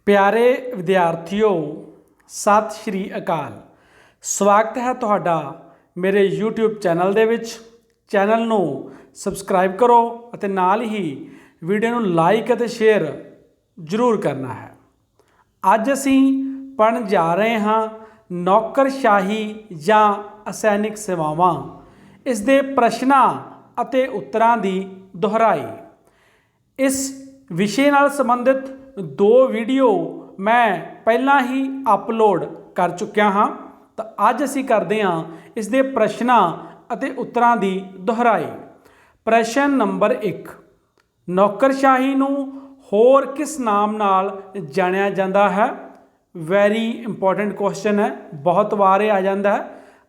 प्यारे विद्यार्थियों, सत श्री अकाल। स्वागत है तुहाडा मेरे यूट्यूब चैनल दे विच। चैनल नूं सबसक्राइब करो अते नाल ही वीडियो नूं लाइक अते शेयर जरूर करना है। अज असीं पढ़न जा रहे हाँ नौकरशाही जां असैनिक सेवावां, इस दे प्रश्नां अते उत्तरां दी दोहराई। इस विषय नाल संबंधित दो वीडियो मैं पहला ही अपलोड कर चुकिया हाँ, तो अज असीं करते हाँ इस दे प्रश्नां अते उत्तरां दी दोहराई। प्रश्न नंबर 1, नौकरशाही नूं होर किस नाम नाल जानिया जाता है? वैरी इंपॉर्टेंट क्वेश्चन है, बहुत वार आ जाता है।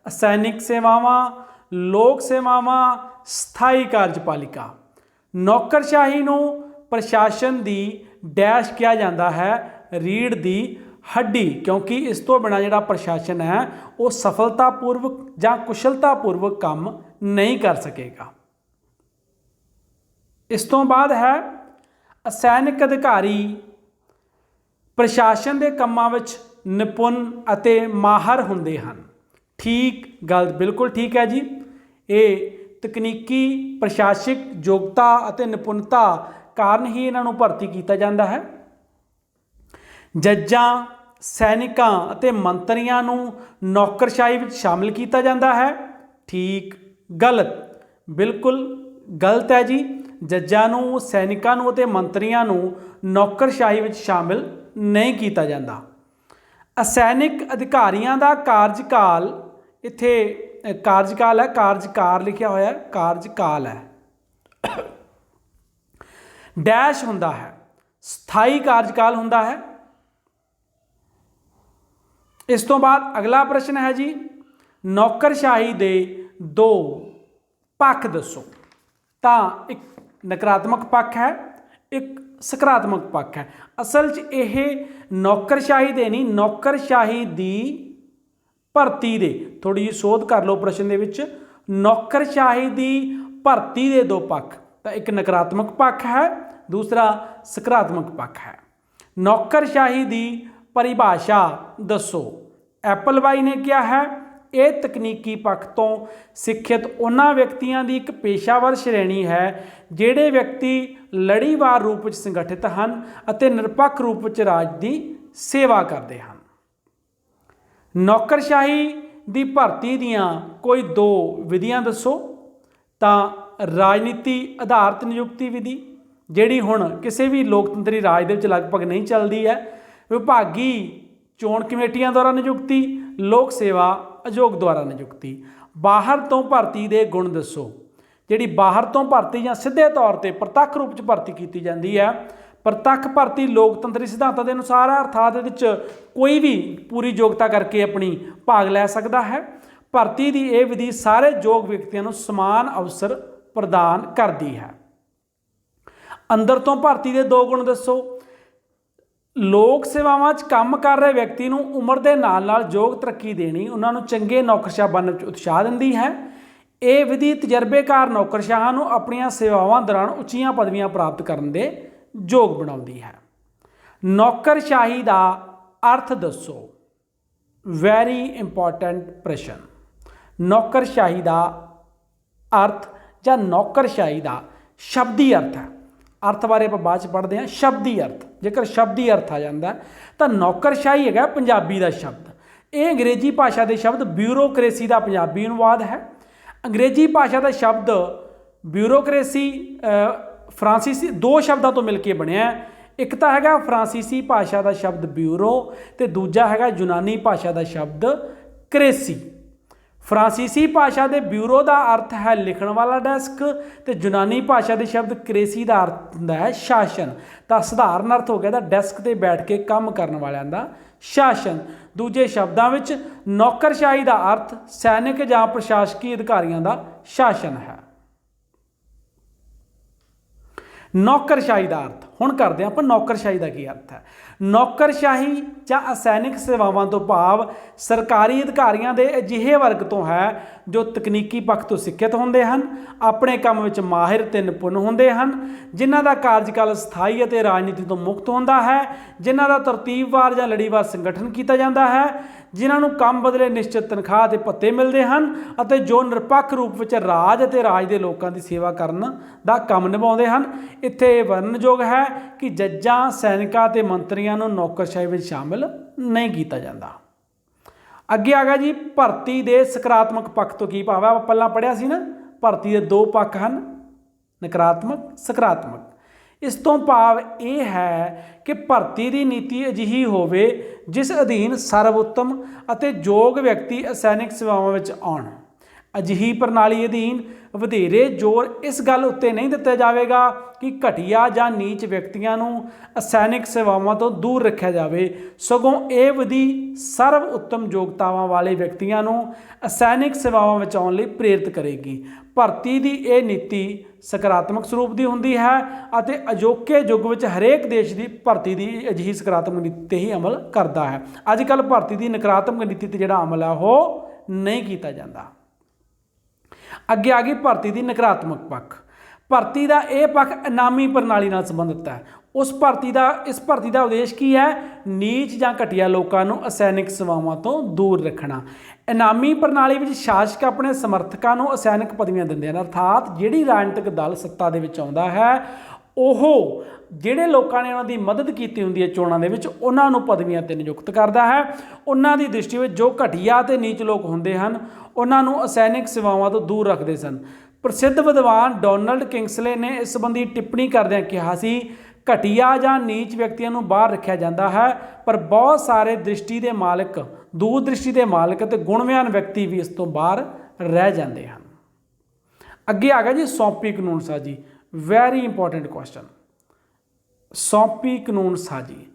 असैनिक सेवावां, लोक सेवावां, स्थाई कार्यपालिका। नौकरशाही नूं प्रशासन की डैश किया जाता है, रीढ़ की हड्डी, क्योंकि इस तो बिना जिहड़ा प्रशासन है वो सफलतापूर्वक जां कुशलतापूर्वक काम नहीं कर सकेगा। इस तो बाद है असैनिक अधिकारी प्रशासन के कामां विच निपुण अते माहर हुंदे हन। ठीक गल बिल्कुल ठीक है जी। ये तकनीकी प्रशासक योग्यता अते निपुणता कारण ही इन्हों भर्ती किया जाता है। जजां, सैनिकां अते मंत्रियां नूं नौकरशाही विच शामिल किया जाता है। ठीक गलत, बिल्कुल गलत है जी। जजां नूं, सैनिकां नूं अते मंत्रियां नूं नौकरशाही विच शामिल नहीं किया जाता। असैनिक अधिकारियों का कार्यकाल, इत्थे कार्यकाल है, कार्यकार लिखा होया है, कार्यकाल है डैश हुंदा है, स्थाई कार्यकाल हुंदा है। इस तो बाद अगला प्रश्न है जी, नौकरशाही दे दो पक्ष दसो। तो एक नकारात्मक पक्ष है, एक सकारात्मक पक्ष है। असल च यह नौकरशाही दे नहीं, नौकरशाही दी भर्ती दे, थोड़ी जी सोध कर लो प्रश्न दे विच। नौकरशाही दी भर्ती दे दो पक्ष, तो एक नकारात्मक पक्ष है, दूसरा सकारात्मक पक्ष है। नौकरशाही दी परिभाषा दसो। एप्पलवाई ने क्या है? ये तकनीकी पक्ष तो सिੱਖਿਅਤ उन्हां व्यक्तियों की एक पेशावर श्रेणी है ਜਿਹੜੇ व्यक्ति लड़ीवार रूप में संगठित हैं ਅਤੇ निरपक्ष रूप में राज की सेवा करते हैं। नौकरशाही की भर्ती दियां कोई दो विधियां दसो। तो राजनीति आधारित नियुक्ति विधि, जिहड़ी हुण किसी भी लोकतंत्री राज दे विच लगभग नहीं चलती है। विभागी चोण कमेटियां द्वारा नियुक्ति, लोक सेवा आयोग द्वारा नियुक्ति। बाहर तो भर्ती के गुण दसो। जिहड़ी बाहर तो भर्ती या सीधे तौर पर प्रत्यक्ष रूप से भर्ती की जाती है। प्रत्यक्ष भर्ती लोकतंत्री सिद्धांतों के अनुसार है, अर्थात इहदे कोई भी पूरी योग्यता करके अपनी भाग लै सकता है। भर्ती की यह विधि सारे योग व्यक्तियों को समान अवसर प्रदान करती है। अंदर तो भर्ती के दो गुण दसो। लोक सेवावां च काम कर रहे व्यक्ति को उम्र के नाल नाल योग तरक्की देनी उन्होंने चंगे नौकरशाह बनने में उत्साह दिंदी है। ये विधि तजर्बेकार नौकरशाहां नूं अपनियां सेवावां दौरान उच्चियां पदवियां प्राप्त करने दे योग बनाउंदी है। नौकरशाही का अर्थ दसो। वैरी इंपॉर्टेंट प्रश्न। नौकरशाही का अर्थ या नौकरशाही का शब्दी अर्थ है। अर्थ बारे आप बाद पढ़ते हैं। शब्दी अर्थ, जेकर शब्दी अर्थ आ जाता है तो नौकरशाही है पंजाबी का शब्द। ये अंग्रेजी भाषा के शब्द ब्यूरोक्रेसी का पंजाबी अनुवाद है। अंग्रेजी भाषा का शब्द ब्यूरोक्रेसी फ्रांसीसी दो शब्दों तो मिलकर बनया। एक तो है फ्रांसीसी भाषा का शब्द ब्यूरो, तो दूजा है यूनानी भाषा का शब्द क्रेसी। फ्रांसीसी भाषा के ब्यूरो का अर्थ है लिखण वाला डेस्क, तो यूनानी भाषा के शब्द क्रेसी का अर्थ होंदा है शासन। तो सधारण अर्थ हो गया डेस्क पर बैठ के काम करने वालों का शासन। दूजे शब्दों में नौकरशाही का अर्थ सैनिक या प्रशासकीय अधिकारियों का शासन है। ਨੌਕਰਸ਼ਾਹੀ ਦਾ ਅਰਥ ਹੁਣ ਕਰਦੇ ਹਾਂ ਆਪਾਂ। ਨੌਕਰਸ਼ਾਹੀ ਦਾ ਕੀ ਅਰਥ ਹੈ? ਨੌਕਰਸ਼ਾਹੀ ਜਾਂ ਅਸੈਨਿਕ ਸੇਵਾਵਾਂ ਤੋਂ ਭਾਵ ਸਰਕਾਰੀ ਅਧਿਕਾਰੀਆਂ ਦੇ ਅਜਿਹੇ ਵਰਗ ਤੋਂ ਹੈ ਜੋ ਤਕਨੀਕੀ ਪੱਖ ਤੋਂ ਸਿੱਖਿਅਤ ਹੁੰਦੇ ਹਨ, ਆਪਣੇ ਕੰਮ ਵਿੱਚ ਮਾਹਿਰ ਤੇ ਨਿਪੁੰਨ ਹੁੰਦੇ ਹਨ, ਜਿਨ੍ਹਾਂ ਦਾ ਕਾਰਜਕਾਲ ਸਥਾਈ ਅਤੇ ਰਾਜਨੀਤੀ ਤੋਂ ਮੁਕਤ ਹੁੰਦਾ ਹੈ, ਜਿਨ੍ਹਾਂ ਦਾ ਤਰਤੀਬਵਾਰ ਜਾਂ ਲੜੀਵਾਰ ਸੰਗਠਨ ਕੀਤਾ ਜਾਂਦਾ ਹੈ, ਜਿਨ੍ਹਾਂ ਨੂੰ ਕੰਮ ਬਦਲੇ ਨਿਸ਼ਚਿਤ ਤਨਖਾਹ ਅਤੇ ਭੱਤੇ ਮਿਲਦੇ ਹਨ ਅਤੇ ਜੋ ਨਿਰਪੱਖ ਰੂਪ ਵਿੱਚ ਰਾਜ ਅਤੇ ਰਾਜ ਦੇ ਲੋਕਾਂ ਦੀ ਸੇਵਾ ਕਰਨ ਦਾ ਕੰਮ ਨਿਭਾਉਂਦੇ ਹਨ। ਇੱਥੇ ਇਹ ਵਰਣਨਯੋਗ ਹੈ ਕਿ ਜੱਜਾਂ, ਸੈਨਿਕਾਂ ਅਤੇ ਮੰਤਰੀਆਂ ਨੂੰ ਨੌਕਰਸ਼ਾਹੀ ਵਿੱਚ ਸ਼ਾਮਿਲ ਨਹੀਂ ਕੀਤਾ ਜਾਂਦਾ। ਅੱਗੇ ਆ ਗਿਆ ਜੀ ਭਰਤੀ ਦੇ ਸਕਾਰਾਤਮਕ ਪੱਖ ਤੋਂ ਕੀ ਭਾਵ ਹੈ? ਆਪਾਂ ਪਹਿਲਾਂ ਪੜ੍ਹਿਆ ਸੀ ਨਾ, ਭਰਤੀ ਦੇ ਦੋ ਪੱਖ ਹਨ, ਨਕਾਰਾਤਮਕ, ਸਕਾਰਾਤਮਕ। ਇਸ ਤੋਂ ਭਾਵ ਇਹ ਹੈ ਕਿ ਭਰਤੀ ਦੀ ਨੀਤੀ ਅਜਿਹੀ ਹੋਵੇ ਜਿਸ ਅਧੀਨ ਸਰਵਉੱਤਮ ਅਤੇ ਯੋਗ ਵਿਅਕਤੀ ਅਸੈਨਿਕ ਸੇਵਾਵਾਂ ਵਿੱਚ ਆਉਣ। ਅਜਿਹੀ ਪ੍ਰਣਾਲੀ ਅਧੀਨ ਵਧੇਰੇ ਜ਼ੋਰ ਇਸ ਗੱਲ ਉੱਤੇ ਨਹੀਂ ਦਿੱਤਾ ਜਾਵੇਗਾ ਕਿ ਘਟੀਆ ਜਾਂ ਨੀਚ ਵਿਅਕਤੀਆਂ ਨੂੰ ਅਸੈਨਿਕ ਸੇਵਾਵਾਂ ਤੋਂ ਦੂਰ ਰੱਖਿਆ ਜਾਵੇ, ਸਗੋਂ ਇਹ ਵਿਧੀ ਸਰਵ ਉੱਤਮ ਯੋਗਤਾਵਾਂ ਵਾਲੇ ਵਿਅਕਤੀਆਂ ਨੂੰ ਅਸੈਨਿਕ ਸੇਵਾਵਾਂ ਵਿੱਚ ਆਉਣ ਲਈ ਪ੍ਰੇਰਿਤ ਕਰੇਗੀ। ਭਰਤੀ ਦੀ ਇਹ ਨੀਤੀ ਸਕਾਰਾਤਮਕ ਸਰੂਪ ਦੀ ਹੁੰਦੀ ਹੈ ਅਤੇ ਅਜੋਕੇ ਯੁੱਗ ਵਿੱਚ ਹਰੇਕ ਦੇਸ਼ ਦੀ ਭਰਤੀ ਦੀ ਅਜਿਹੀ ਸਕਾਰਾਤਮਕ ਨੀਤੀ 'ਤੇ ਹੀ ਅਮਲ ਕਰਦਾ ਹੈ। ਅੱਜ ਕੱਲ੍ਹ ਭਰਤੀ ਦੀ ਨਕਾਰਾਤਮਕ ਨੀਤੀ 'ਤੇ ਜਿਹੜਾ ਅਮਲ ਹੈ ਉਹ ਨਹੀਂ ਕੀਤਾ ਜਾਂਦਾ। ਅੱਗੇ ਆ ਗਈ ਭਰਤੀ ਦੀ ਨਕਾਰਾਤਮਕ ਪੱਖ। ਭਰਤੀ ਦਾ ਇਹ ਪੱਖ ਇਨਾਮੀ ਪ੍ਰਣਾਲੀ ਨਾਲ ਸੰਬੰਧਿਤ ਹੈ। ਇਸ ਭਰਤੀ ਦਾ ਉਦੇਸ਼ ਕੀ ਹੈ? ਨੀਚ ਜਾਂ ਘਟੀਆ ਲੋਕਾਂ ਨੂੰ ਅਸੈਨਿਕ ਸੇਵਾਵਾਂ ਤੋਂ ਦੂਰ ਰੱਖਣਾ। ਇਨਾਮੀ ਪ੍ਰਣਾਲੀ ਵਿੱਚ ਸ਼ਾਸਕ ਆਪਣੇ ਸਮਰਥਕਾਂ ਨੂੰ ਅਸੈਨਿਕ ਪਦਵੀਆਂ ਦਿੰਦੇ ਹਨ, ਅਰਥਾਤ ਜਿਹੜੀ ਰਾਜਨੀਤਿਕ ਦਲ ਸੱਤਾ ਦੇ ਵਿੱਚ ਆਉਂਦਾ ਹੈ ਉਹ ਜਿਹੜੇ ਲੋਕਾਂ ਨੇ ਉਹਨਾਂ ਦੀ ਮਦਦ ਕੀਤੀ ਹੁੰਦੀ ਹੈ ਚੋਣਾਂ ਦੇ ਵਿੱਚ, ਉਹਨਾਂ ਨੂੰ ਪਦਵੀਆਂ 'ਤੇ ਨਿਯੁਕਤ ਕਰਦਾ ਹੈ। ਉਹਨਾਂ ਦੀ ਦ੍ਰਿਸ਼ਟੀ ਵਿੱਚ ਜੋ ਘਟੀਆ ਅਤੇ ਨੀਚ ਲੋਕ ਹੁੰਦੇ ਹਨ ਉਹਨਾਂ ਨੂੰ ਅਸੈਨਿਕ ਸੇਵਾਵਾਂ ਤੋਂ ਦੂਰ ਰੱਖਦੇ ਸਨ। ਪ੍ਰਸਿੱਧ ਵਿਦਵਾਨ ਡੋਨਲਡ ਕਿੰਗਸਲੇ ਨੇ ਇਸ ਸੰਬੰਧੀ ਟਿੱਪਣੀ ਕਰਦਿਆਂ ਕਿਹਾ ਸੀ, ਘਟੀਆ ਜਾਂ ਨੀਚ ਵਿਅਕਤੀਆਂ ਨੂੰ ਬਾਹਰ ਰੱਖਿਆ ਜਾਂਦਾ ਹੈ, ਪਰ ਬਹੁਤ ਸਾਰੇ ਦ੍ਰਿਸ਼ਟੀ ਦੇ ਮਾਲਕ, ਦੂਰਦ੍ਰਿਸ਼ਟੀ ਦੇ ਮਾਲਕ ਅਤੇ ਗੁਣਵਾਨ ਵਿਅਕਤੀ ਵੀ ਇਸ ਤੋਂ ਬਾਹਰ ਰਹਿ ਜਾਂਦੇ ਹਨ। ਅੱਗੇ ਆ ਗਿਆ ਜੀ ਸੌਂਪੀ ਕਾਨੂੰਨ ਸਾਜੀ। Very important question. ਸੌਂਪੀ ਕਾਨੂੰਨ ਸਾਜੀ।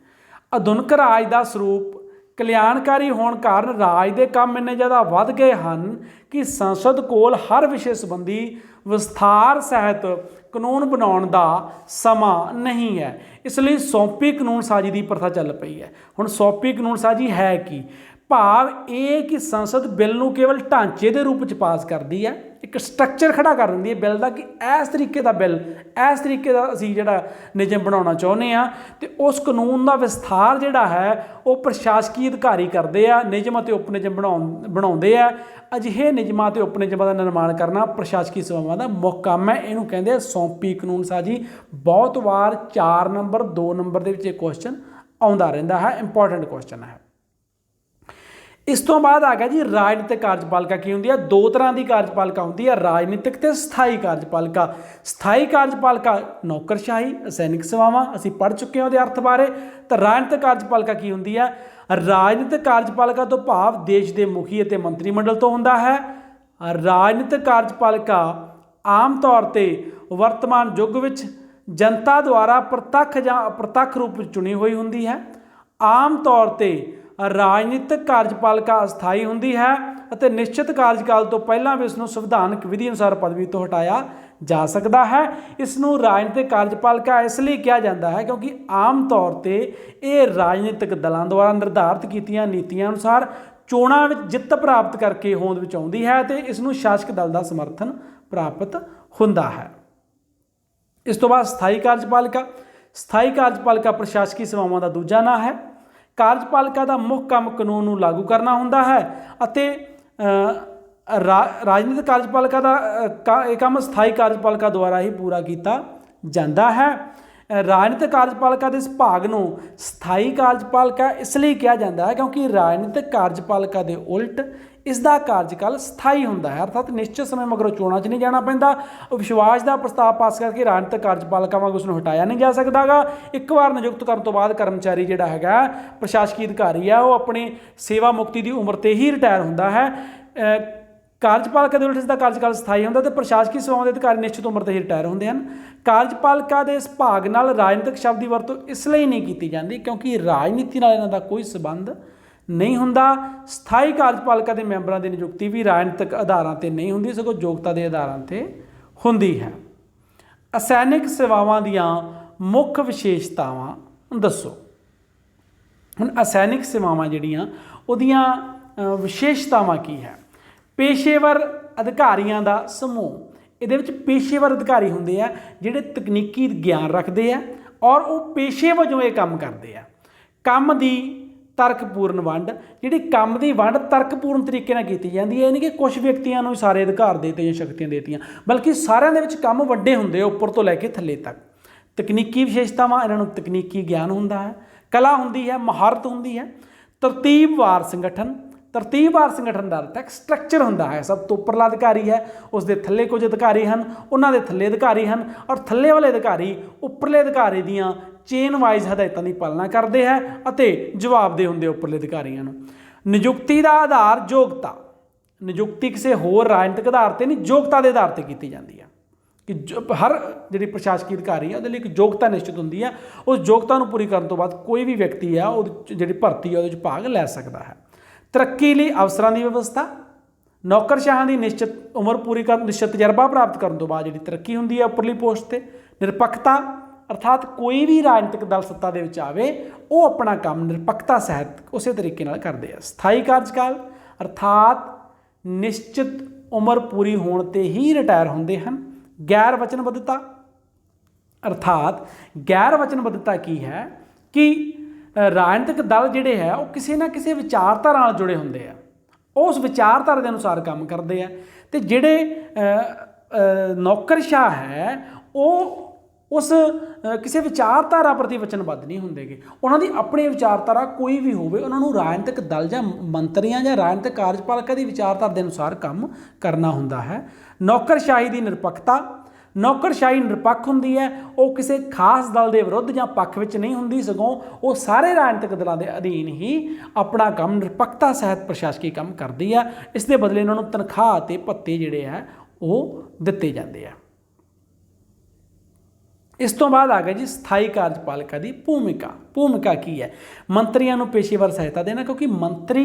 ਆਧੁਨਿਕ ਰਾਜ ਦਾ ਸਰੂਪ ਕਲਿਆਣਕਾਰੀ ਹੋਣ ਕਾਰਨ ਰਾਜ ਦੇ ਕੰਮ ਇੰਨੇ ਜ਼ਿਆਦਾ ਵੱਧ ਗਏ ਹਨ ਕਿ ਸੰਸਦ ਕੋਲ ਹਰ ਵਿਸ਼ੇ ਸੰਬੰਧੀ ਵਿਸਥਾਰ ਸਹਿਤ ਕਾਨੂੰਨ ਬਣਾਉਣ ਦਾ ਸਮਾਂ ਨਹੀਂ ਹੈ। ਇਸ ਲਈ ਸੌਂਪੀ ਕਾਨੂੰਨ ਸਾਜੀ ਦੀ ਪ੍ਰਥਾ ਚੱਲ ਪਈ ਹੈ। ਹੁਣ ਸੌਂਪੀ ਕਾਨੂੰਨ ਸਾਜੀ ਹੈ ਕੀ? ਭਾਵ ਇਹ ਕਿ ਸੰਸਦ ਬਿੱਲ ਨੂੰ ਕੇਵਲ ਢਾਂਚੇ ਦੇ ਰੂਪ ਵਿੱਚ ਪਾਸ ਕਰਦੀ ਹੈ, ਇੱਕ ਸਟਰਕਚਰ ਖੜਾ ਕਰ ਦਿੰਦੀ ਹੈ ਬਿੱਲ ਦਾ ਕਿ ਇਸ ਤਰੀਕੇ ਦਾ ਬਿੱਲ, ਇਸ ਤਰੀਕੇ ਦਾ ਅਸੀਂ ਜਿਹੜਾ ਨਿਯਮ ਬਣਾਉਣਾ ਚਾਹੁੰਦੇ ਹਾਂ, ਅਤੇ ਉਸ ਕਾਨੂੰਨ ਦਾ ਵਿਸਥਾਰ ਜਿਹੜਾ ਹੈ ਉਹ ਪ੍ਰਸ਼ਾਸਕੀ ਅਧਿਕਾਰੀ ਕਰਦੇ ਆ, ਨਿਯਮ ਅਤੇ ਉਪ ਨਿਯਮ ਬਣਾਉਂਦੇ ਆ। ਅਜਿਹੇ ਨਿਯਮਾਂ ਅਤੇ ਉਪ ਨਿਯਮਾਂ ਦਾ ਨਿਰਮਾਣ ਕਰਨਾ ਪ੍ਰਸ਼ਾਸਕੀ ਸੇਵਾਵਾਂ ਦਾ ਮੁੱਖ ਕੰਮ ਹੈ। ਇਹਨੂੰ ਕਹਿੰਦੇ ਆ ਸੌਂਪੀ ਕਾਨੂੰਨ ਸਾਜੀ। ਬਹੁਤ ਵਾਰ 4 ਨੰਬਰ 2 ਨੰਬਰ ਦੇ ਵਿੱਚ ਇਹ ਕੁਐਸਚਨ ਆਉਂਦਾ ਰਹਿੰਦਾ ਹੈ, ਇੰਪੋਰਟੈਂਟ ਕੁਐਸਚਨ ਹੈ। ਇਸ ਤੋਂ ਬਾਅਦ ਆ ਗਿਆ ਜੀ ਰਾਜਨੀਤਿਕ ਕਾਰਜਪਾਲਿਕਾ ਕੀ ਹੁੰਦੀ ਹੈ? ਦੋ ਤਰ੍ਹਾਂ ਦੀ ਕਾਰਜਪਾਲਿਕਾ ਹੁੰਦੀ ਹੈ, ਰਾਜਨੀਤਿਕ ਤੇ ਸਥਾਈ ਕਾਰਜਪਾਲਿਕਾ। ਸਥਾਈ ਕਾਰਜਪਾਲਿਕਾ ਨੌਕਰਸ਼ਾਹੀ, ਅਸੈਨਿਕ ਸੇਵਾਵਾਂ, ਅਸੀਂ ਪੜ੍ਹ ਚੁੱਕੇ ਹਾਂ ਉਹਦੇ ਅਰਥ ਬਾਰੇ। ਤਾਂ ਰਾਜਨੀਤਿਕ ਕਾਰਜਪਾਲਿਕਾ ਕੀ ਹੁੰਦੀ ਹੈ? ਰਾਜਨੀਤਿਕ ਕਾਰਜਪਾਲਿਕਾ ਤੋਂ ਭਾਵ ਦੇਸ਼ ਦੇ ਮੁਖੀ ਅਤੇ ਮੰਤਰੀ ਮੰਡਲ ਤੋਂ ਹੁੰਦਾ ਹੈ। ਰਾਜਨੀਤਿਕ ਕਾਰਜਪਾਲਿਕਾ ਆਮ ਤੌਰ 'ਤੇ ਵਰਤਮਾਨ ਯੁੱਗ ਵਿੱਚ ਜਨਤਾ ਦੁਆਰਾ ਪ੍ਰਤੱਖ ਜਾਂ ਅਪ੍ਰਤੱਖ ਰੂਪ ਵਿੱਚ ਚੁਣੀ ਹੋਈ ਹੁੰਦੀ ਹੈ। ਆਮ ਤੌਰ 'ਤੇ ਰਾਜਨੀਤਿਕ ਕਾਰਜਪਾਲਿਕਾ ਅਸਥਾਈ ਹੁੰਦੀ ਹੈ ਅਤੇ ਨਿਸ਼ਚਿਤ ਕਾਰਜਕਾਲ ਤੋਂ ਪਹਿਲਾਂ ਵੀ ਇਸ ਨੂੰ ਸੰਵਿਧਾਨਕ ਵਿਧੀ ਅਨੁਸਾਰ ਪਦਵੀ ਤੋਂ ਹਟਾਇਆ ਜਾ ਸਕਦਾ ਹੈ। ਇਸ ਨੂੰ ਰਾਜਨੀਤਿਕ ਕਾਰਜਪਾਲਿਕਾ ਇਸ ਲਈ ਕਿਹਾ ਜਾਂਦਾ ਹੈ ਕਿਉਂਕਿ ਆਮ ਤੌਰ 'ਤੇ ਇਹ ਰਾਜਨੀਤਿਕ ਦਲਾਂ ਦੁਆਰਾ ਨਿਰਧਾਰਿਤ ਕੀਤੀਆਂ ਨੀਤੀਆਂ ਅਨੁਸਾਰ ਚੋਣਾਂ ਵਿੱਚ ਜਿੱਤ ਪ੍ਰਾਪਤ ਕਰਕੇ ਹੋਂਦ ਵਿੱਚ ਆਉਂਦੀ ਹੈ ਅਤੇ ਇਸ ਨੂੰ ਸ਼ਾਸਕ ਦਲ ਦਾ ਸਮਰਥਨ ਪ੍ਰਾਪਤ ਹੁੰਦਾ ਹੈ। ਇਸ ਤੋਂ ਬਾਅਦ ਸਥਾਈ ਕਾਰਜਪਾਲਿਕਾ। ਸਥਾਈ ਕਾਰਜਪਾਲਿਕਾ ਪ੍ਰਸ਼ਾਸਕੀ ਸੇਵਾਵਾਂ ਦਾ ਦੂਜਾ ਨਾਂ ਹੈ। ਕਾਰਜਪਾਲਿਕਾ ਦਾ ਮੁੱਖ ਕੰਮ ਕਾਨੂੰਨ ਨੂੰ ਲਾਗੂ ਕਰਨਾ ਹੁੰਦਾ ਹੈ ਅਤੇ ਰਾਜਨੀਤਿਕ ਕਾਰਜਪਾਲਿਕਾ ਦਾ ਇਹ ਕੰਮ ਸਥਾਈ ਕਾਰਜਪਾਲਿਕਾ ਦੁਆਰਾ ਹੀ ਪੂਰਾ ਕੀਤਾ ਜਾਂਦਾ ਹੈ। ਰਾਜਨੀਤਿਕ ਕਾਰਜਪਾਲਿਕਾ ਦੇ ਇਸ ਭਾਗ ਨੂੰ ਸਥਾਈ ਕਾਰਜਪਾਲਿਕਾ ਇਸ ਲਈ ਕਿਹਾ ਜਾਂਦਾ ਹੈ ਕਿਉਂਕਿ ਰਾਜਨੀਤਿਕ ਕਾਰਜਪਾਲਿਕਾ ਦੇ ਉਲਟ ਇਸ ਦਾ ਕਾਰਜਕਾਲ ਸਥਾਈ ਹੁੰਦਾ ਹੈ, ਅਰਥਾਤ ਨਿਸ਼ਚਿਤ ਸਮੇਂ ਮਗਰੋਂ ਚੋਣਾਂ 'ਚ ਨਹੀਂ ਜਾਣਾ ਪੈਂਦਾ। ਵਿਸ਼ਵਾਸ ਦਾ ਪ੍ਰਸਤਾਵ ਪਾਸ ਕਰਕੇ ਰਾਜਨੀਤਿਕ ਕਾਰਜਪਾਲਿਕਾ ਵਾਂਗ ਉਸ ਨੂੰ ਹਟਾਇਆ ਨਹੀਂ ਜਾ ਸਕਦਾ ਗਾ। ਇੱਕ ਵਾਰ ਨਿਯੁਕਤ ਕਰਨ ਤੋਂ ਬਾਅਦ ਕਰਮਚਾਰੀ ਜਿਹੜਾ ਹੈਗਾ ਪ੍ਰਸ਼ਾਸਕੀ ਅਧਿਕਾਰੀ ਹੈ ਉਹ ਆਪਣੀ ਸੇਵਾ ਮੁਕਤੀ ਦੀ ਉਮਰ 'ਤੇ ਹੀ ਰਿਟਾਇਰ ਹੁੰਦਾ ਹੈ। ਕਾਰਜਪਾਲਿਕਾ ਦੇ ਉਲਟ ਇਸ ਦਾ ਕਾਰਜਕਾਲ ਸਥਾਈ ਹੁੰਦਾ ਅਤੇ ਪ੍ਰਸ਼ਾਸਕੀ ਸੇਵਾਵਾਂ ਦੇ ਅਧਿਕਾਰੀ ਨਿਸ਼ਚਿਤ ਉਮਰ 'ਤੇ ਹੀ ਰਿਟਾਇਰ ਹੁੰਦੇ ਹਨ। ਕਾਰਜਪਾਲਿਕਾ ਦੇ ਇਸ ਭਾਗ ਨਾਲ ਰਾਜਨੀਤਿਕ ਸ਼ਬਦ ਦੀ ਵਰਤੋਂ ਇਸ ਲਈ ਨਹੀਂ ਕੀਤੀ ਜਾਂਦੀ ਕਿਉਂਕਿ ਰਾਜਨੀਤੀ ਨਾਲ ਇਹਨਾਂ ਦਾ ਕੋਈ ਸੰਬੰਧ ਨਹੀਂ ਹੁੰਦਾ। ਸਥਾਈ ਕਾਰਜਪਾਲਿਕਾ ਦੇ ਮੈਂਬਰਾਂ ਦੀ ਨਿਯੁਕਤੀ ਵੀ ਰਾਜਨੀਤਿਕ ਆਧਾਰਾਂ 'ਤੇ ਨਹੀਂ ਹੁੰਦੀ, ਸਗੋਂ ਯੋਗਤਾ ਦੇ ਆਧਾਰਾਂ 'ਤੇ ਹੁੰਦੀ ਹੈ। असैनिक सेवावां दीआं मुख्य विशेषतावां दसो। हुण असैनिक सेवावां जिहड़ियां उहदियां विशेषतावां की है। पेशेवर अधिकारियों का समूह, ये पेशेवर अधिकारी होंगे है जिहड़े तकनीकी ज्ञान रखते हैं और वो पेशे वजों ये काम करते हैं। काम की तर्कपूर्ण वंड, जी काम की वंड तर्कपूर्ण तरीके नाल की जाती है, नहीं कि कुछ व्यक्तियों को सारे अधिकार देते या शक्तियां देतियां, बल्कि सारिਆਂ ਦੇ ਵਿੱਚ काम वड्डे होंगे उपर तो लैके थले तक। तकनीकी विशेषतावां, इन्हां नूं तकनीकी ज्ञान होंदा है, कला होंदी है, महारत होंदी है। तरतीबवार संगठन, तरतीबवार संगठन का अर्थ है स्ट्रक्चर होंदा है। सब तो उपरला अधिकारी है, उसके थले कुछ अधिकारी हैं, उन्होंने थले अधिकारी हैं और थले वाले अधिकारी उपरले अधिकारी दियां चेन वाइज हदायतों की पालना करते हैं और जवाबदेह होंगे उपरले अधिकारियों नूं। नियुक्ति का आधार योग्यता, नियुक्ति किसी होर राजनीतिक आधार पर नहीं, योग्यता के आधार पर की जाती है कि हर जी प्रशासकी अधिकारी है उसके एक योग्यता निश्चित होंगी है। उस योग्यता पूरी करने तो बाद कोई भी व्यक्ति है वो जी भर्ती है वो भाग लै सकता है। तरक्की लिए अवसरों की व्यवस्था, नौकरशाहां की निश्चित उम्र पूरी कर, निश्चित तजर्बा प्राप्त करने तो बाद जी तरक्की होंगी है उपरली पोस्ट पर। निरपक्षता अर्थात कोई भी राजनीतिक दल सत्ता दे विच आवे वो अपना काम निरपक्षता सहित उस तरीके नाल करते हैं। स्थाई कार्यकाल अर्थात निश्चित उम्र पूरी होने ते ही रिटायर होंदे हैं। गैर वचनबद्धता अर्थात गैर वचनबद्धता की है कि राजनीतिक दल जिहड़े है वो किसी ना किसी विचारधारा नाल जुड़े होंदे हैं, उस विचारधारा के अनुसार काम करते हैं। तो जिहड़े नौकरशाह है वो उस किसी विचारधारा प्रति वचनबद्ध नहीं होंगे। उन्होंने अपनी विचारधारा कोई भी होवे, उन्होंने राजनीतिक दल या मंत्रियों या राजनीतिक कार्यपालिका की विचारधारा के अनुसार काम करना होंदा है। नौकरशाही की निरपक्षता, नौकरशाही निरपक्ष होंदी है, वो किसी खास दल के विरुद्ध या पक्ष में नहीं होंदी, सगों वो सारे राजनीतिक दलों के अधीन ही अपना काम निरपक्षता सहित प्रशासकी काम करती है। इस दे बदले उन्होंने तनख्वाह ते भत्ते जिहड़े है वो दिते जाते हैं। इस तो बाद आ गया जी स्थाई कार्यपालिका की भूमिका। भूमिका की है? मंत्रियों को पेशेवर सहायता देना, क्योंकि मंत्री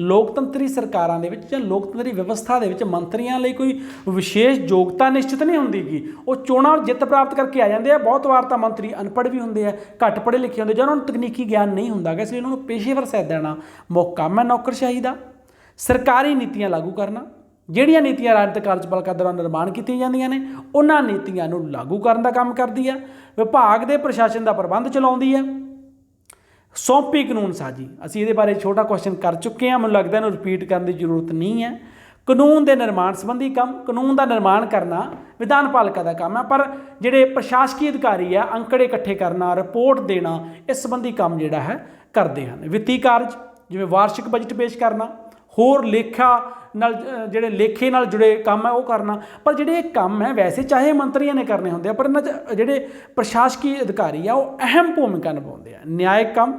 लोकतंत्री सरकारों के विच या लोकतंत्री व्यवस्था के विच मंत्रियों लिए कोई विशेष योग्यता निश्चित नहीं होंदी कि वो चोणां जित प्राप्त करके आ जाते हैं। बहुत बार तो मंत्री अनपढ़ भी होंगे है, घट पढ़े लिखे होंगे, जो उन्होंने तकनीकी ज्ञान नहीं होंदा, इसलिए उन्होंने पेशेवर सहायता देना मुख्य काम है नौकरशाही का। सरकारी नीतियां लागू करना, ਜਿਹੜੀਆਂ ਨੀਤੀਆਂ ਰਾਜਨੀਤਿਕ ਕਾਰਜਪਾਲਿਕਾ ਦੌਰਾਨ ਨਿਰਮਾਣ ਕੀਤੀਆਂ ਜਾਂਦੀਆਂ ਨੇ ਉਹਨਾਂ ਨੀਤੀਆਂ ਨੂੰ ਲਾਗੂ ਕਰਨ ਦਾ ਕੰਮ ਕਰਦੀ ਹੈ। ਵਿਭਾਗ ਦੇ ਪ੍ਰਸ਼ਾਸਨ ਦਾ ਪ੍ਰਬੰਧ ਚਲਾਉਂਦੀ ਹੈ। ਸੌਂਪੀ ਕਾਨੂੰਨ ਸਾਜੀ, ਅਸੀਂ ਇਹਦੇ ਬਾਰੇ ਛੋਟਾ ਕੁਐਸਚਨ ਕਰ ਚੁੱਕੇ ਹਾਂ, ਮੈਨੂੰ ਲੱਗਦਾ ਇਹਨੂੰ ਰਿਪੀਟ ਕਰਨ ਦੀ ਜ਼ਰੂਰਤ ਨਹੀਂ ਹੈ। ਕਾਨੂੰਨ ਦੇ ਨਿਰਮਾਣ ਸੰਬੰਧੀ ਕੰਮ, ਕਾਨੂੰਨ ਦਾ ਨਿਰਮਾਣ ਕਰਨਾ ਵਿਧਾਨ ਪਾਲਿਕਾ ਦਾ ਕੰਮ ਹੈ, ਪਰ ਜਿਹੜੇ ਪ੍ਰਸ਼ਾਸਕੀ ਅਧਿਕਾਰੀ ਆ ਅੰਕੜੇ ਇਕੱਠੇ ਕਰਨਾ, ਰਿਪੋਰਟ ਦੇਣਾ, ਇਸ ਸੰਬੰਧੀ ਕੰਮ ਜਿਹੜਾ ਹੈ ਕਰਦੇ ਹਨ। ਵਿੱਤੀ ਕਾਰਜ ਜਿਵੇਂ ਵਾਰਸ਼ਿਕ ਬਜਟ ਪੇਸ਼ ਕਰਨਾ, होर लेखा नाल जिहड़े लेखे नाल जुड़े काम है वो करना। पर जिहड़े काम है वैसे चाहे मंत्रियों ने करने होंदे, पर इन्हां च जिहड़े प्रशासकी अधिकारी आ वो अहम भूमिका निभाउंदे आ। न्यायिक काम,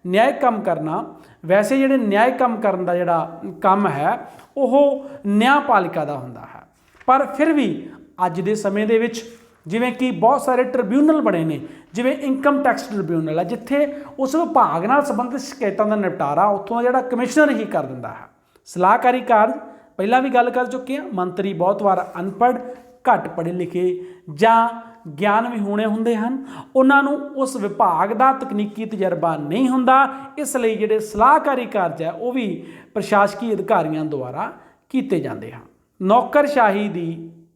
न्यायिक काम करना, वैसे जिहड़े न्यायिक काम करन दा जिहड़ा काम है वो न्यायपालिका दा हुंदा है, पर फिर भी अज दे समय दे विच जिवें कि बहुत सारे ट्रिब्यूनल बने ने, जिवें इनकम टैक्स ट्रिब्यूनल है जिथे उस विभाग नाल संबंधित शिकायतों का निपटारा उत्थों दा जिहड़ा कमिश्नर ही कर दिंदा है। सलाहकारी कार्य पहला भी गल कर चुके हैं, मंत्री बहुत बार अनपढ़, घट पढ़े लिखे या ज्ञान भी होने होंदे हैं, उन्होंने उस विभाग का तकनीकी तजर्बा नहीं होंदा, इसलिए जिहड़े सलाहकारी कार्य है वो भी प्रशासकी अधिकारियों द्वारा किए जाते हैं। नौकरशाही की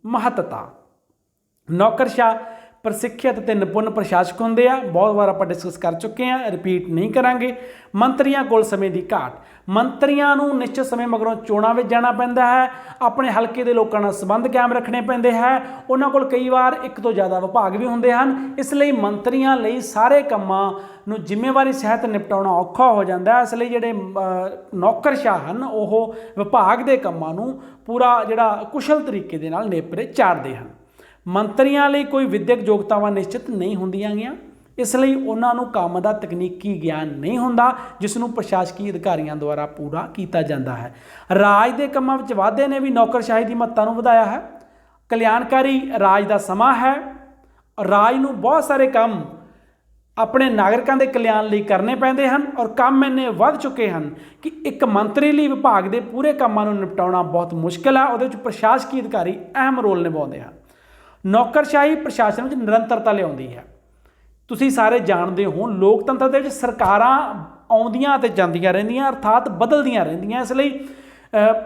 महत्ता, नौकरशाह प्रशिक्षित ते निपुण प्रशासक होंदे आ, बहुत बार आप डिस्कस कर चुके हैं, रिपीट नहीं करांगे। मंत्रियों कोल समय की घाट, मंत्रियों नूं निश्चित समय मगरों चोणां विच जाना पैंदा है, अपने हल्के के लोगों नाल संबंध कायम रखने पैंदे है, उन्हां कोल कई बार एक तो ज़्यादा विभाग भी होंदे हन, इसलिए मंत्रियों लई सारे कामां नूं जिम्मेवारी सहित निपटाउणा औखा हो जाता है। इसलिए जिहड़े नौकरशाह हन ओह विभाग के कामां नूं पूरा जिहड़ा कुशल तरीके दे नाल नेपरे चाढ़दे हन। मंत्रियों लिए कोई विद्यक योग्यतावां निश्चित नहीं होंदियां गईयां, इसलिए उन्होंने काम का तकनीकी ज्ञान नहीं होंदा, जिसनों प्रशासकी अधिकारियों द्वारा पूरा किया जाता है। राज के कामों में वाधे ने भी नौकरशाही की महत्ता नूं वधाया है। कल्याणकारी राज का समा है, राज नूं बहुत सारे काम अपने नागरिकों के कल्याण लिए करने पैंदे हैं और काम इन्ने वध चुके हैं कि एक मंत्री लिए विभाग के पूरे कामों नूं निपटाउणा बहुत मुश्किल है। उहदे विच प्रशासकी अधिकारी अहम रोल निभाउंदे हैं। ਨੌਕਰਸ਼ਾਹੀ ਪ੍ਰਸ਼ਾਸਨ ਵਿੱਚ ਨਿਰੰਤਰਤਾ ਲਿਆਉਂਦੀ ਹੈ। ਤੁਸੀਂ ਸਾਰੇ ਜਾਣਦੇ ਹੋ ਲੋਕਤੰਤਰ ਦੇ ਵਿੱਚ ਸਰਕਾਰਾਂ ਆਉਂਦੀਆਂ ਅਤੇ ਜਾਂਦੀਆਂ ਰਹਿੰਦੀਆਂ, ਅਰਥਾਤ ਬਦਲਦੀਆਂ ਰਹਿੰਦੀਆਂ। ਇਸ ਲਈ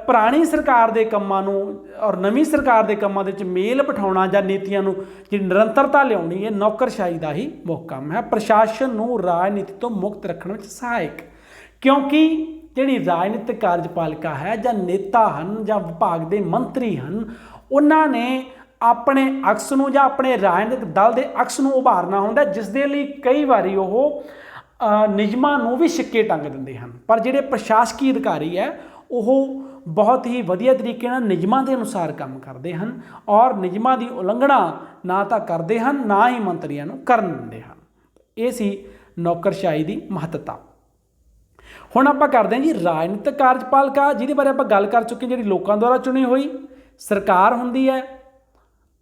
ਪੁਰਾਣੀ ਸਰਕਾਰ ਦੇ ਕੰਮਾਂ ਨੂੰ ਔਰ ਨਵੀਂ ਸਰਕਾਰ ਦੇ ਕੰਮਾਂ ਦੇ ਵਿੱਚ ਮੇਲ ਬਿਠਾਉਣਾ ਜਾਂ ਨੀਤੀਆਂ ਨੂੰ ਜਿਹੜੀ ਨਿਰੰਤਰਤਾ ਲਿਆਉਣੀ, ਇਹ ਨੌਕਰਸ਼ਾਹੀ ਦਾ ਹੀ ਮੁੱਖ ਕੰਮ ਹੈ। ਪ੍ਰਸ਼ਾਸਨ ਨੂੰ ਰਾਜਨੀਤੀ ਤੋਂ ਮੁਕਤ ਰੱਖਣ ਵਿੱਚ ਸਹਾਇਕ, ਕਿਉਂਕਿ ਜਿਹੜੀ ਰਾਜਨੀਤਿਕ ਕਾਰਜਪਾਲਿਕਾ ਹੈ ਜਾਂ ਨੇਤਾ ਹਨ ਜਾਂ ਵਿਭਾਗ ਦੇ ਮੰਤਰੀ ਹਨ, ਉਹਨਾਂ ਨੇ ਆਪਣੇ ਅਕਸ ਨੂੰ ਜਾਂ ਆਪਣੇ ਰਾਜਨੀਤਿਕ ਦਲ ਦੇ ਅਕਸ ਨੂੰ ਉਭਾਰਨਾ ਹੁੰਦਾ, ਜਿਸ ਦੇ ਲਈ ਕਈ ਵਾਰੀ ਉਹ ਨਿਯਮਾਂ ਨੂੰ ਵੀ ਸਿੱਕੇ ਟੰਗ ਦਿੰਦੇ ਹਨ। ਪਰ ਜਿਹੜੇ ਪ੍ਰਸ਼ਾਸਕੀ ਅਧਿਕਾਰੀ ਹੈ ਉਹ ਬਹੁਤ ਹੀ ਵਧੀਆ ਤਰੀਕੇ ਨਾਲ ਨਿਯਮਾਂ ਦੇ ਅਨੁਸਾਰ ਕੰਮ ਕਰਦੇ ਹਨ ਔਰ ਨਿਯਮਾਂ ਦੀ ਉਲੰਘਣਾ ਨਾ ਤਾਂ ਕਰਦੇ ਹਨ, ਨਾ ਹੀ ਮੰਤਰੀਆਂ ਨੂੰ ਕਰਨ ਦਿੰਦੇ ਹਨ। ਇਹ ਸੀ ਨੌਕਰਸ਼ਾਹੀ ਦੀ ਮਹੱਤਤਾ। ਹੁਣ ਆਪਾਂ ਕਰਦੇ ਹਾਂ ਜੀ ਰਾਜਨੀਤਿਕ ਕਾਰਜਪਾਲਿਕਾ, ਜਿਹਦੇ ਬਾਰੇ ਆਪਾਂ ਗੱਲ ਕਰ ਚੁੱਕੇ, ਜਿਹੜੀ ਲੋਕਾਂ ਦੁਆਰਾ ਚੁਣੀ ਹੋਈ ਸਰਕਾਰ ਹੁੰਦੀ ਹੈ,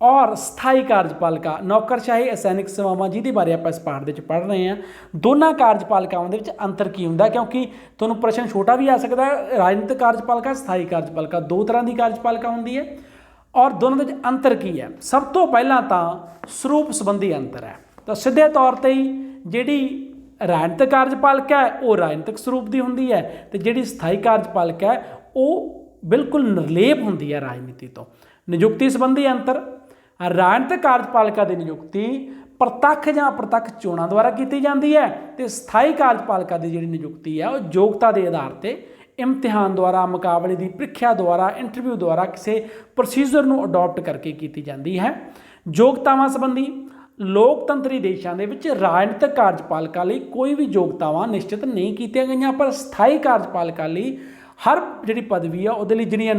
ਔਰ ਸਥਾਈ ਕਾਰਜਪਾਲਿਕਾ ਨੌਕਰਸ਼ਾਹੀ ਅਸੈਨਿਕ ਸੇਵਾਵਾਂ, ਜਿਹਦੇ ਬਾਰੇ ਆਪਾਂ ਇਸ ਪਾਠ ਦੇ ਵਿੱਚ ਪੜ੍ਹ ਰਹੇ ਹਾਂ। ਦੋਨਾਂ ਕਾਰਜਪਾਲਿਕਾਵਾਂ ਦੇ ਵਿੱਚ ਅੰਤਰ ਕੀ ਹੁੰਦਾ, ਕਿਉਂਕਿ ਤੁਹਾਨੂੰ ਪ੍ਰਸ਼ਨ ਛੋਟਾ ਵੀ ਆ ਸਕਦਾ ਹੈ। ਰਾਜਨੀਤਿਕ ਕਾਰਜਪਾਲਿਕਾ, ਸਥਾਈ ਕਾਰਜਪਾਲਿਕਾ, ਦੋ ਤਰ੍ਹਾਂ ਦੀ ਕਾਰਜਪਾਲਿਕਾ ਹੁੰਦੀ ਹੈ ਔਰ ਦੋਨਾਂ ਦੇ ਵਿੱਚ ਅੰਤਰ ਕੀ ਹੈ। ਸਭ ਤੋਂ ਪਹਿਲਾਂ ਤਾਂ ਸਰੂਪ ਸੰਬੰਧੀ ਅੰਤਰ ਹੈ। ਤਾਂ ਸਿੱਧੇ ਤੌਰ 'ਤੇ ਹੀ ਜਿਹੜੀ ਰਾਜਨੀਤਿਕ ਕਾਰਜਪਾਲਿਕਾ ਹੈ ਉਹ ਰਾਜਨੀਤਿਕ ਸਰੂਪ ਦੀ ਹੁੰਦੀ ਹੈ, ਅਤੇ ਜਿਹੜੀ ਸਥਾਈ ਕਾਰਜਪਾਲਿਕਾ ਹੈ ਉਹ ਬਿਲਕੁਲ ਨਿਰਲੇਪ ਹੁੰਦੀ ਹੈ ਰਾਜਨੀਤੀ ਤੋਂ। ਨਿਯੁਕਤੀ ਸੰਬੰਧੀ ਅੰਤਰ, ਰਾਜਨੀਤਿਕ ਕਾਰਜਪਾਲਿਕਾ ਦੀ ਨਿਯੁਕਤੀ ਪ੍ਰਤੱਖ ਜਾਂ ਅਪ੍ਰਤੱਖ ਚੋਣਾਂ ਦੁਆਰਾ ਕੀਤੀ ਜਾਂਦੀ ਹੈ, ਅਤੇ ਸਥਾਈ ਕਾਰਜਪਾਲਿਕਾ ਦੀ ਜਿਹੜੀ ਨਿਯੁਕਤੀ ਹੈ ਉਹ ਯੋਗਤਾ ਦੇ ਆਧਾਰ 'ਤੇ ਇਮਤਿਹਾਨ ਦੁਆਰਾ, ਮੁਕਾਬਲੇ ਦੀ ਪ੍ਰੀਖਿਆ ਦੁਆਰਾ, ਇੰਟਰਵਿਊ ਦੁਆਰਾ ਕਿਸੇ ਪ੍ਰੋਸੀਜਰ ਨੂੰ ਅਡੋਪਟ ਕਰਕੇ ਕੀਤੀ ਜਾਂਦੀ ਹੈ। ਯੋਗਤਾਵਾਂ ਸੰਬੰਧੀ, ਲੋਕਤੰਤਰੀ ਦੇਸ਼ਾਂ ਦੇ ਵਿੱਚ ਰਾਜਨੀਤਿਕ ਕਾਰਜਪਾਲਿਕਾ ਲਈ ਕੋਈ ਵੀ ਯੋਗਤਾਵਾਂ ਨਿਸ਼ਚਿਤ ਨਹੀਂ ਕੀਤੀਆਂ ਗਈਆਂ, ਪਰ ਸਥਾਈ ਕਾਰਜਪਾਲਿਕਾ ਲਈ ਹਰ ਜਿਹੜੀ ਪਦਵੀ ਆ ਉਹਦੇ ਲਈ ਜਿਹੜੀਆਂ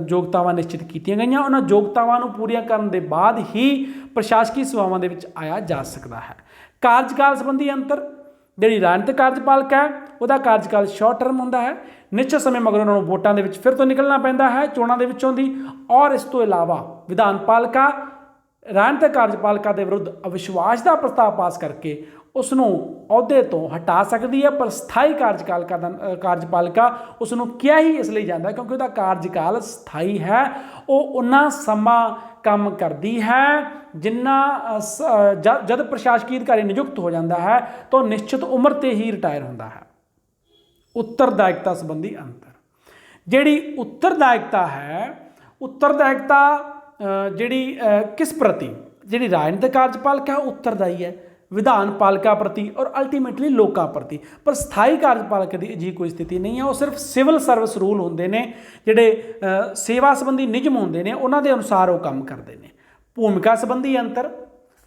ਯੋਗਤਾਵਾਂ ਨਿਸ਼ਚਿਤ ਕੀਤੀਆਂ ਗਈਆਂ, ਉਹਨਾਂ ਯੋਗਤਾਵਾਂ ਨੂੰ ਪੂਰੀਆਂ ਕਰਨ ਦੇ ਬਾਅਦ ਹੀ ਪ੍ਰਸ਼ਾਸਕੀ ਸੇਵਾਵਾਂ ਦੇ ਵਿੱਚ ਆਇਆ ਜਾ ਸਕਦਾ ਹੈ। ਕਾਰਜਕਾਲ ਸੰਬੰਧੀ ਅੰਤਰ, ਜਿਹੜੀ ਰਾਜਨੀਤਿਕ ਕਾਰਜਪਾਲਿਕਾ ਹੈ ਉਹਦਾ ਕਾਰਜਕਾਲ ਸ਼ਾਰਟ ਟਰਮ ਹੁੰਦਾ ਹੈ, ਨਿਸ਼ਚਿਤ ਸਮੇਂ ਮਗਰ ਉਹਨਾਂ ਨੂੰ ਵੋਟਾਂ ਦੇ ਵਿੱਚ ਫਿਰ ਤੋਂ ਨਿਕਲਣਾ ਪੈਂਦਾ ਹੈ ਚੋਣਾਂ ਦੇ ਵਿੱਚੋਂ ਦੀ। ਔਰ ਇਸ ਤੋਂ ਇਲਾਵਾ ਵਿਧਾਨ ਪਾਲਿਕਾ ਰਾਜਨੀਤਿਕ ਕਾਰਜਪਾਲਿਕਾ ਦੇ ਵਿਰੁੱਧ ਅਵਿਸ਼ਵਾਸ ਦਾ ਪ੍ਰਸਤਾਵ ਪਾਸ ਕਰਕੇ ਉਸ ਨੂੰ ਅਹੁਦੇ ਤੋਂ ਹਟਾ ਸਕਦੀ ਹੈ, ਪਰ ਸਥਾਈ ਕਾਰਜਪਾਲਿਕਾ ਉਸ ਨੂੰ ਕਿਹਾ ਹੀ ਇਸ ਲਈ ਜਾਂਦਾ ਕਿਉਂਕਿ ਉਹਦਾ ਕਾਰਜਕਾਲ ਸਥਾਈ ਹੈ। ਉਹ ਉਨਾ ਸਮਾਂ ਕੰਮ ਕਰਦੀ ਹੈ ਜਿੰਨਾ ਜਦ ਪ੍ਰਸ਼ਾਸਕੀ ਅਧਿਕਾਰੀ ਨਿਯੁਕਤ ਹੋ ਜਾਂਦਾ ਹੈ ਤਾਂ ਉਹ ਨਿਸ਼ਚਿਤ ਉਮਰ 'ਤੇ ਹੀ ਰਿਟਾਇਰ ਹੁੰਦਾ ਹੈ। ਉੱਤਰਦਾਇਕਤਾ ਸੰਬੰਧੀ ਅੰਤਰ, ਜਿਹੜੀ ਉੱਤਰਦਾਇਕਤਾ ਹੈ, ਉੱਤਰਦਾਇਕਤਾ ਜਿਹੜੀ ਕਿਸ ਪ੍ਰਤੀ, ਜਿਹੜੀ ਰਾਜਨੀਤਿਕ ਕਾਰਜਪਾਲਿਕਾ ਉੱਤਰਦਾਈ ਹੈ ਵਿਧਾਨ ਪਾਲਿਕਾ ਪ੍ਰਤੀ ਔਰ ਅਲਟੀਮੇਟਲੀ ਲੋਕਾਂ ਪ੍ਰਤੀ, ਪਰ ਸਥਾਈ ਕਾਰਜਪਾਲਿਕਾ ਦੀ ਅਜਿਹੀ ਕੋਈ ਸਥਿਤੀ ਨਹੀਂ ਹੈ। ਉਹ ਸਿਰਫ ਸਿਵਲ ਸਰਵਿਸ ਰੂਲ ਹੁੰਦੇ ਨੇ, ਜਿਹੜੇ ਸੇਵਾ ਸੰਬੰਧੀ ਨਿਯਮ ਹੁੰਦੇ ਨੇ ਉਹਨਾਂ ਦੇ ਅਨੁਸਾਰ ਉਹ ਕੰਮ ਕਰਦੇ ਨੇ। ਭੂਮਿਕਾ ਸੰਬੰਧੀ ਅੰਤਰ,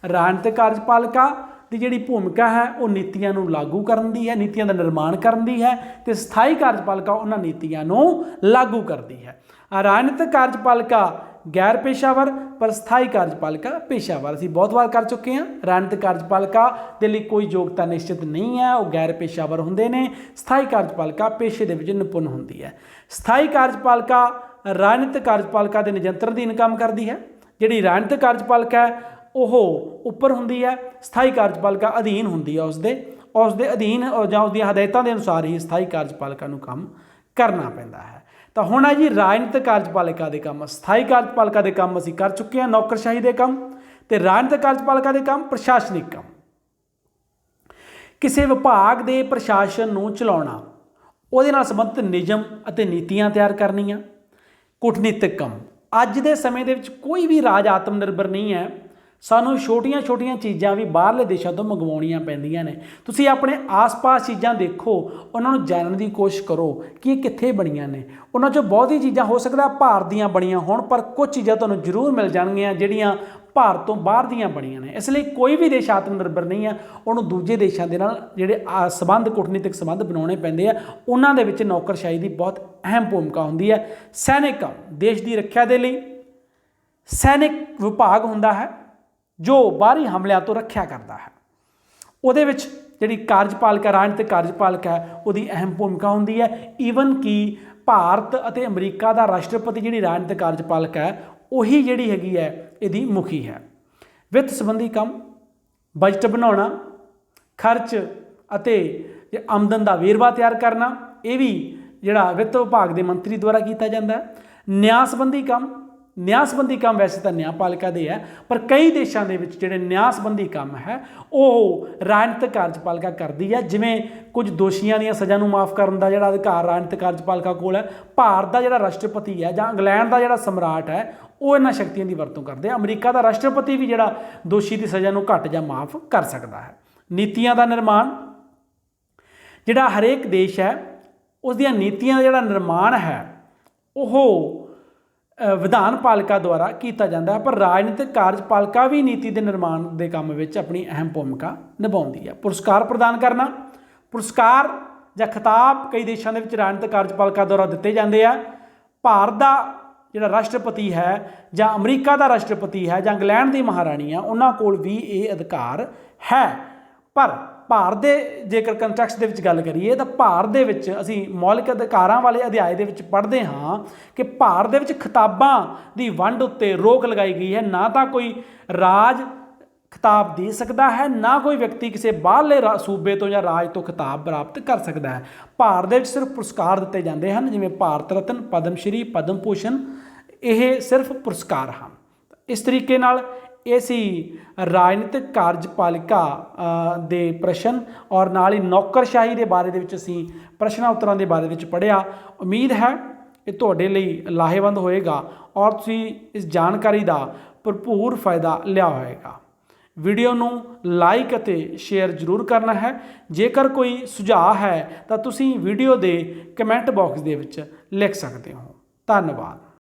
ਰਾਜਨੀਤਿਕ ਕਾਰਜਪਾਲਿਕਾ ਦੀ ਜਿਹੜੀ ਭੂਮਿਕਾ ਹੈ ਉਹ ਨੀਤੀਆਂ ਨੂੰ ਲਾਗੂ ਕਰਨ ਦੀ ਹੈ, ਨੀਤੀਆਂ ਦਾ ਨਿਰਮਾਣ ਕਰਨ ਦੀ ਹੈ, ਅਤੇ ਸਥਾਈ ਕਾਰਜਪਾਲਿਕਾ ਉਹਨਾਂ ਨੀਤੀਆਂ ਨੂੰ ਲਾਗੂ ਕਰਦੀ ਹੈ। ਰਾਜਨੀਤਿਕ ਕਾਰਜਪਾਲਿਕਾ ਗੈਰ ਪੇਸ਼ਾਵਰ, ਪਰ ਸਥਾਈ ਕਾਰਜਪਾਲਿਕਾ ਪੇਸ਼ਾਵਰ। ਅਸੀਂ ਬਹੁਤ ਵਾਰ ਕਰ ਚੁੱਕੇ ਹਾਂ। ਰਾਜਨੀਤਿਕ ਕਾਰਜਪਾਲਿਕਾ ਦੇ ਲਈ ਕੋਈ ਯੋਗਤਾ ਨਿਸ਼ਚਿਤ ਨਹੀਂ ਹੈ, ਉਹ ਗੈਰ ਪੇਸ਼ਾਵਰ ਹੁੰਦੇ ਨੇ। ਸਥਾਈ ਕਾਰਜਪਾਲਿਕਾ ਪੇਸ਼ੇ ਦੇ ਵਿੱਚ ਨਿਪੁੰਨ ਹੁੰਦੀ ਹੈ। ਸਥਾਈ ਕਾਰਜਪਾਲਿਕਾ ਰਾਜਨੀਤਿਕ ਕਾਰਜਪਾਲਿਕਾ ਦੇ ਨਿਯੰਤਰਣ ਅਧੀਨ ਕੰਮ ਕਰਦੀ ਹੈ। ਜਿਹੜੀ ਰਾਜਨੀਤਿਕ ਕਾਰਜਪਾਲਿਕਾ ਹੈ ਉਹ ਉੱਪਰ ਹੁੰਦੀ ਹੈ, ਸਥਾਈ ਕਾਰਜਪਾਲਿਕਾ ਅਧੀਨ ਹੁੰਦੀ ਹੈ ਉਸਦੇ ਅਧੀਨ ਜਾਂ ਉਸਦੀਆਂ ਹਦਾਇਤਾਂ ਦੇ ਅਨੁਸਾਰ ਹੀ ਸਥਾਈ ਕਾਰਜਪਾਲਿਕਾ ਨੂੰ ਕੰਮ ਕਰਨਾ ਪੈਂਦਾ ਹੈ। ਤਾਂ ਹੁਣ ਹੈ ਜੀ ਰਾਜਨੀਤਿਕ ਕਾਰਜਪਾਲਿਕਾ ਦੇ ਕੰਮ। ਸਥਾਈ ਕਾਰਜਪਾਲਿਕਾ ਦੇ ਕੰਮ ਅਸੀਂ ਕਰ ਚੁੱਕੇ ਹਾਂ, ਨੌਕਰਸ਼ਾਹੀ ਦੇ ਕੰਮ, ਅਤੇ ਰਾਜਨੀਤਿਕ ਕਾਰਜਪਾਲਿਕਾ ਦੇ ਕੰਮ ਪ੍ਰਸ਼ਾਸਨਿਕ ਕੰਮ। ਕਿਸੇ ਵਿਭਾਗ ਦੇ ਪ੍ਰਸ਼ਾਸਨ ਨੂੰ ਚਲਾਉਣਾ, ਉਹਦੇ ਨਾਲ ਸੰਬੰਧਿਤ ਨਿਯਮ ਅਤੇ ਨੀਤੀਆਂ ਤਿਆਰ ਕਰਨੀਆਂ। ਕੂਟਨੀਤਿਕ ਕੰਮ, ਅੱਜ ਦੇ ਸਮੇਂ ਦੇ ਵਿੱਚ ਕੋਈ ਵੀ ਰਾਜ ਆਤਮ ਨਿਰਭਰ ਨਹੀਂ ਹੈ। ਸਾਨੂੰ ਛੋਟੀਆਂ ਚੀਜ਼ਾਂ ਵੀ ਬਾਹਰਲੇ ਦੇਸ਼ਾਂ ਤੋਂ ਮੰਗਵਾਉਣੀਆਂ ਪੈਂਦੀਆਂ ਨੇ। ਤੁਸੀਂ ਆਪਣੇ ਆਸ-ਪਾਸ ਚੀਜ਼ਾਂ ਦੇਖੋ, ਉਹਨਾਂ ਨੂੰ ਜਾਣਨ ਦੀ ਕੋਸ਼ਿਸ਼ ਕਰੋ ਕਿ ਇਹ ਕਿੱਥੇ ਬਣੀਆਂ ਨੇ। ਉਹਨਾਂ 'ਚੋਂ ਬਹੁਤੀ ਚੀਜ਼ਾਂ ਹੋ ਸਕਦਾ ਭਾਰਤ ਦੀਆਂ ਬਣੀਆਂ ਹੋਣ, ਪਰ ਕੁਝ ਚੀਜ਼ਾਂ ਤੁਹਾਨੂੰ ਜ਼ਰੂਰ ਮਿਲ ਜਾਣਗੀਆਂ ਜਿਹੜੀਆਂ ਭਾਰਤ ਤੋਂ ਬਾਹਰ ਦੀਆਂ ਬਣੀਆਂ ਨੇ। ਇਸ ਲਈ ਕੋਈ ਵੀ ਦੇਸ਼ ਆਤਮ ਨਿਰਭਰ ਨਹੀਂ ਹੈ, ਉਹਨੂੰ ਦੂਜੇ ਦੇਸ਼ਾਂ ਦੇ ਨਾਲ ਜਿਹੜੇ ਸੰਬੰਧ, ਕੂਟਨੀਤਿਕ ਸੰਬੰਧ ਬਣਾਉਣੇ ਪੈਂਦੇ ਆ। ਉਹਨਾਂ ਦੇ ਵਿੱਚ ਨੌਕਰਸ਼ਾਹੀ ਦੀ ਬਹੁਤ ਅਹਿਮ ਭੂਮਿਕਾ ਹੁੰਦੀ ਹੈ। ਸੈਨਿਕ ਕੰਮ, ਦੇਸ਼ ਦੀ ਰੱਖਿਆ ਦੇ ਲਈ ਸੈਨਿਕ ਵਿਭਾਗ ਹੁੰਦਾ ਹੈ ਜੋ ਬਾਹਰੀ ਹਮਲਿਆਂ ਤੋਂ ਰੱਖਿਆ ਕਰਦਾ ਹੈ। ਉਹਦੇ ਵਿੱਚ ਜਿਹੜੀ ਕਾਰਜਪਾਲਿਕਾ, ਰਾਜਨੀਤਿਕ ਕਾਰਜਪਾਲਿਕਾ ਹੈ, ਉਹਦੀ ਅਹਿਮ ਭੂਮਿਕਾ ਹੁੰਦੀ ਹੈ। ਈਵਨ ਕਿ ਭਾਰਤ ਅਤੇ ਅਮਰੀਕਾ ਦਾ ਰਾਸ਼ਟਰਪਤੀ ਜਿਹੜੀ ਰਾਜਨੀਤਿਕ ਕਾਰਜਪਾਲਿਕਾ ਹੈ ਉਹੀ ਜਿਹੜੀ ਹੈਗੀ ਹੈ ਇਹਦੀ ਮੁਖੀ ਹੈ। ਵਿੱਤ ਸੰਬੰਧੀ ਕੰਮ, ਬਜਟ ਬਣਾਉਣਾ, ਖਰਚ ਅਤੇ ਆਮਦਨ ਦਾ ਵੇਰਵਾ ਤਿਆਰ ਕਰਨਾ, ਇਹ ਵੀ ਜਿਹੜਾ ਵਿੱਤ ਵਿਭਾਗ ਦੇ ਮੰਤਰੀ ਦੁਆਰਾ ਕੀਤਾ ਜਾਂਦਾ ਹੈ। ਨਿਆਂ ਸੰਬੰਧੀ ਕੰਮ, ਨਿਆਂ ਸੰਬੰਧੀ ਕੰਮ ਵੈਸੇ ਤਾਂ ਨਿਆਂਪਾਲਿਕਾ ਦੇ ਹੈ, ਪਰ ਕਈ ਦੇਸ਼ਾਂ ਦੇ ਵਿੱਚ ਜਿਹੜੇ ਨਿਆਂ ਸੰਬੰਧੀ ਕੰਮ ਹੈ ਉਹ ਰਾਜਨੀਤਿਕ ਕਾਰਜਪਾਲਿਕਾ ਕਰਦੀ ਹੈ। ਜਿਵੇਂ ਕੁਝ ਦੋਸ਼ੀਆਂ ਦੀਆਂ ਸਜ਼ਾ ਨੂੰ ਮਾਫ ਕਰਨ ਦਾ ਜਿਹੜਾ ਅਧਿਕਾਰ ਰਾਜਨੀਤਿਕ ਕਾਰਜਪਾਲਿਕਾ ਕੋਲ ਹੈ। ਭਾਰਤ ਦਾ ਜਿਹੜਾ ਰਾਸ਼ਟਰਪਤੀ ਹੈ ਜਾਂ ਇੰਗਲੈਂਡ ਦਾ ਜਿਹੜਾ ਸਮਰਾਟ ਹੈ ਉਹ ਇਹਨਾਂ ਸ਼ਕਤੀਆਂ ਦੀ ਵਰਤੋਂ ਕਰਦੇ ਆ। ਅਮਰੀਕਾ ਦਾ ਰਾਸ਼ਟਰਪਤੀ ਵੀ ਜਿਹੜਾ ਦੋਸ਼ੀ ਦੀ ਸਜ਼ਾ ਨੂੰ ਘੱਟ ਜਾਂ ਮਾਫ ਕਰ ਸਕਦਾ ਹੈ। ਨੀਤੀਆਂ ਦਾ ਨਿਰਮਾਣ, ਜਿਹੜਾ ਹਰੇਕ ਦੇਸ਼ ਹੈ ਉਸ ਦੀਆਂ ਨੀਤੀਆਂ ਦਾ ਜਿਹੜਾ ਨਿਰਮਾਣ ਹੈ ਉਹ ਵਿਧਾਨ ਪਾਲਿਕਾ ਦੁਆਰਾ ਕੀਤਾ ਜਾਂਦਾ ਹੈ, ਪਰ ਰਾਜਨੀਤਿਕ ਕਾਰਜਪਾਲਿਕਾ ਵੀ ਨੀਤੀ ਦੇ ਨਿਰਮਾਣ ਦੇ ਕੰਮ ਵਿੱਚ ਆਪਣੀ ਅਹਿਮ ਭੂਮਿਕਾ ਨਿਭਾਉਂਦੀ ਹੈ। ਪੁਰਸਕਾਰ ਪ੍ਰਦਾਨ ਕਰਨਾ, ਪੁਰਸਕਾਰ ਜਾਂ ਖਿਤਾਬ ਕਈ ਦੇਸ਼ਾਂ ਦੇ ਵਿੱਚ ਰਾਜਨੀਤਿਕ ਕਾਰਜਪਾਲਿਕਾ ਦੁਆਰਾ ਦਿੱਤੇ ਜਾਂਦੇ ਆ। ਭਾਰਤ ਦਾ ਜਿਹੜਾ ਰਾਸ਼ਟਰਪਤੀ ਹੈ ਜਾਂ ਅਮਰੀਕਾ ਦਾ ਰਾਸ਼ਟਰਪਤੀ ਹੈ ਜਾਂ ਇੰਗਲੈਂਡ ਦੀ ਮਹਾਰਾਣੀ ਆ, ਉਹਨਾਂ ਕੋਲ ਵੀ ਇਹ ਅਧਿਕਾਰ ਹੈ। ਪਰ ਭਾਰਤ ਦੇ ਜੇਕਰ ਕੰਟੈਕਸਟ ਦੇ ਵਿੱਚ ਗੱਲ ਕਰੀਏ ਤਾਂ ਭਾਰਤ ਦੇ ਵਿੱਚ ਅਸੀਂ ਮੌਲਿਕ ਅਧਿਕਾਰਾਂ ਵਾਲੇ ਅਧਿਆਇ ਦੇ ਵਿੱਚ ਪੜ੍ਹਦੇ ਹਾਂ ਕਿ ਭਾਰਤ ਦੇ ਵਿੱਚ ਖਿਤਾਬਾਂ ਦੀ ਵੰਡ ਉੱਤੇ ਰੋਕ ਲਗਾਈ ਗਈ ਹੈ। ਨਾ ਤਾਂ ਕੋਈ ਰਾਜ ਖਿਤਾਬ ਦੇ ਸਕਦਾ ਹੈ, ਨਾ ਕੋਈ ਵਿਅਕਤੀ ਕਿਸੇ ਬਾਹਰਲੇ ਸੂਬੇ ਤੋਂ ਜਾਂ ਰਾਜ ਤੋਂ ਖਿਤਾਬ ਪ੍ਰਾਪਤ ਕਰ ਸਕਦਾ ਹੈ। ਭਾਰਤ ਦੇ ਵਿੱਚ ਸਿਰਫ ਪੁਰਸਕਾਰ ਦਿੱਤੇ ਜਾਂਦੇ ਹਨ, ਜਿਵੇਂ ਭਾਰਤ ਰਤਨ, ਪਦਮ ਸ਼੍ਰੀ, ਪਦਮ ਭੂਸ਼ਣ, ਇਹ ਸਿਰਫ ਪੁਰਸਕਾਰ ਹਨ। ਇਸ ਤਰੀਕੇ ਨਾਲ ਇਹ ਸੀ ਰਾਜਨੀਤਿਕ ਕਾਰਜਪਾਲਿਕਾ ਦੇ ਪ੍ਰਸ਼ਨ ਔਰ ਨਾਲ ਹੀ ਨੌਕਰਸ਼ਾਹੀ ਦੇ ਬਾਰੇ ਦੇ ਵਿੱਚ ਅਸੀਂ ਪ੍ਰਸ਼ਨਾਂ ਉੱਤਰਾਂ ਦੇ ਬਾਰੇ ਵਿੱਚ ਪੜ੍ਹਿਆ। ਉਮੀਦ ਹੈ ਇਹ ਤੁਹਾਡੇ ਲਈ ਲਾਹੇਵੰਦ ਹੋਏਗਾ ਔਰ ਤੁਸੀਂ ਇਸ ਜਾਣਕਾਰੀ ਦਾ ਭਰਪੂਰ ਫਾਇਦਾ ਲਿਆ ਹੋਏਗਾ। ਵੀਡੀਓ ਨੂੰ ਲਾਈਕ ਅਤੇ ਸ਼ੇਅਰ ਜ਼ਰੂਰ ਕਰਨਾ ਹੈ। ਜੇਕਰ ਕੋਈ ਸੁਝਾਅ ਹੈ ਤਾਂ ਤੁਸੀਂ ਵੀਡੀਓ ਦੇ ਕਮੈਂਟ ਬਾਕਸ ਦੇ ਵਿੱਚ ਲਿਖ ਸਕਦੇ ਹੋ। ਧੰਨਵਾਦ।